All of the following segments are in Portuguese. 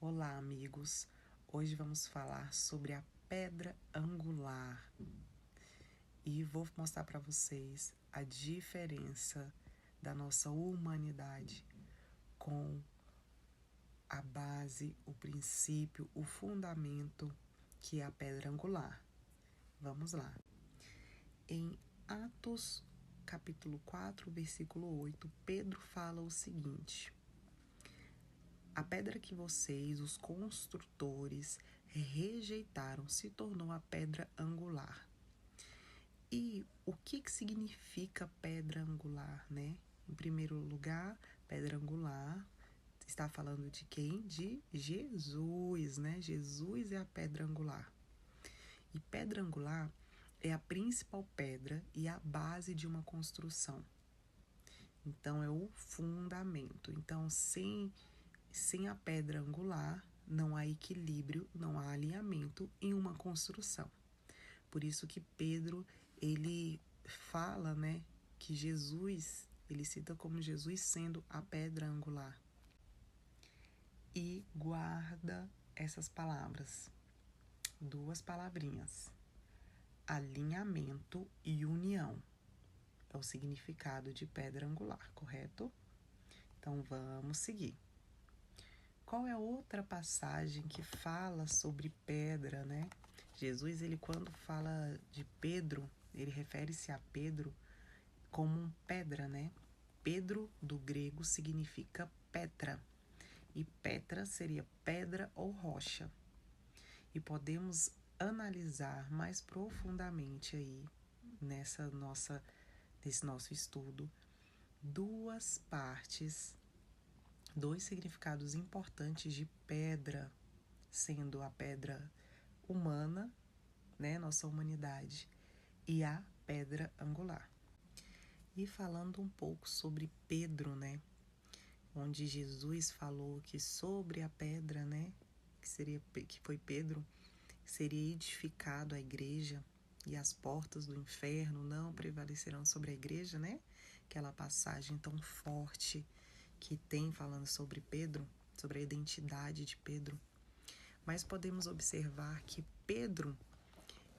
Olá, amigos! Hoje vamos falar sobre a pedra angular e vou mostrar para vocês a diferença da nossa humanidade com a base, o princípio, o fundamento que é a pedra angular. Vamos lá. Em Atos, capítulo 4, versículo 8, Pedro fala o seguinte: a pedra que vocês, os construtores, rejeitaram se tornou a pedra angular. E o que significa pedra angular, né? Em primeiro lugar, pedra angular está falando de quem? De Jesus, né? Jesus é a pedra angular. E pedra angular é a principal pedra e a base de uma construção. Então, é o fundamento. Então, sem a pedra angular, não há equilíbrio, não há alinhamento em uma construção. Por isso que Pedro, ele fala, né, que Jesus, ele cita como Jesus sendo a pedra angular. E guarda essas palavras, duas palavrinhas: alinhamento e união. É o significado de pedra angular, correto? Então, vamos seguir. Qual é a outra passagem que fala sobre pedra, né? Jesus, ele quando fala de Pedro, ele refere-se a Pedro como um pedra, né? Pedro, do grego, significa Petra. E Petra seria pedra ou rocha. E podemos analisar mais profundamente aí, nesse nosso estudo, duas partes, dois significados importantes de pedra, sendo a pedra humana, né, nossa humanidade, e a pedra angular. E falando um pouco sobre Pedro, né, onde Jesus falou que sobre a pedra, né, que foi Pedro, seria edificado a igreja e as portas do inferno não prevalecerão sobre a igreja, né? Aquela passagem tão forte que tem falando sobre Pedro, sobre a identidade de Pedro. Mas podemos observar que Pedro,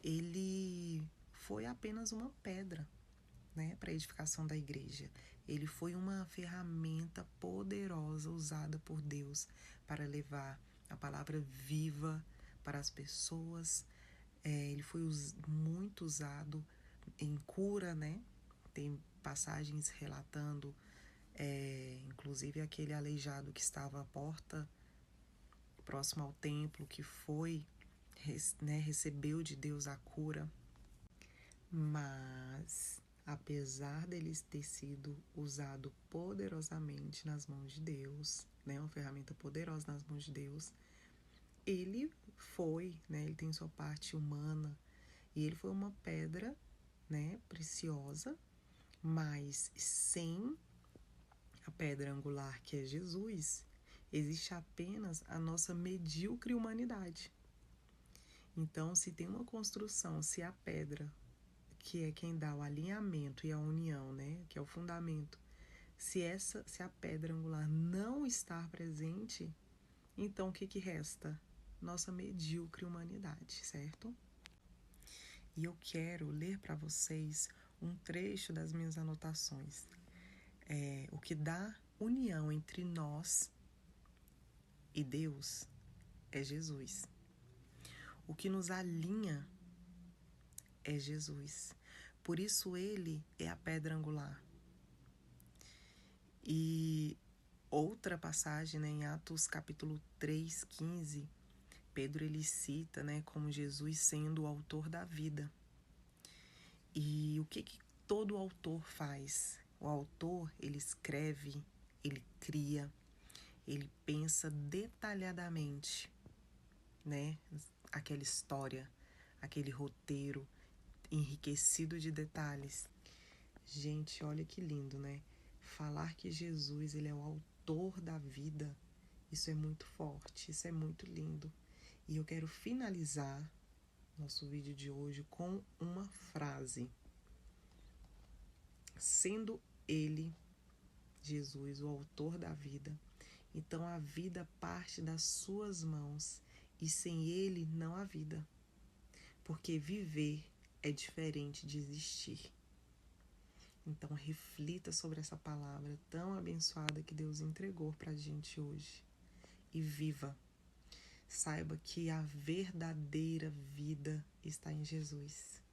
ele foi apenas uma pedra, né, para a edificação da igreja. Ele foi uma ferramenta poderosa usada por Deus para levar a palavra viva para as pessoas. Ele foi muito usado em cura, né? Tem passagens relatando, inclusive aquele aleijado que estava à porta, próximo ao templo, que foi, né, recebeu de Deus a cura. Mas, apesar dele ter sido usado poderosamente nas mãos de Deus, né, uma ferramenta poderosa nas mãos de Deus, ele foi, né, ele tem sua parte humana, e ele foi uma pedra, né, preciosa, mas sem a pedra angular, que é Jesus, existe apenas a nossa medíocre humanidade. Então, se tem uma construção, se a pedra, que é quem dá o alinhamento e a união, né, que é o fundamento, se a pedra angular não estar presente, então o que resta? Nossa medíocre humanidade, certo? E eu quero ler para vocês um trecho das minhas anotações. O que dá união entre nós e Deus é Jesus. O que nos alinha é Jesus. Por isso ele é a pedra angular. E outra passagem, né, em Atos capítulo 3:15, Pedro ele cita, né, como Jesus sendo o autor da vida. E o que todo autor faz? O autor, ele escreve, ele cria, ele pensa detalhadamente, né, aquela história, aquele roteiro enriquecido de detalhes. Gente, olha que lindo, né? Falar que Jesus, ele é o autor da vida, isso é muito forte, isso é muito lindo. E eu quero finalizar nosso vídeo de hoje com uma frase. Sendo ele, Jesus, o autor da vida, Então a vida parte das suas mãos e sem Ele não há vida. Porque viver é diferente de existir. Então reflita sobre essa palavra tão abençoada que Deus entregou para a gente hoje. E viva. Saiba que a verdadeira vida está em Jesus.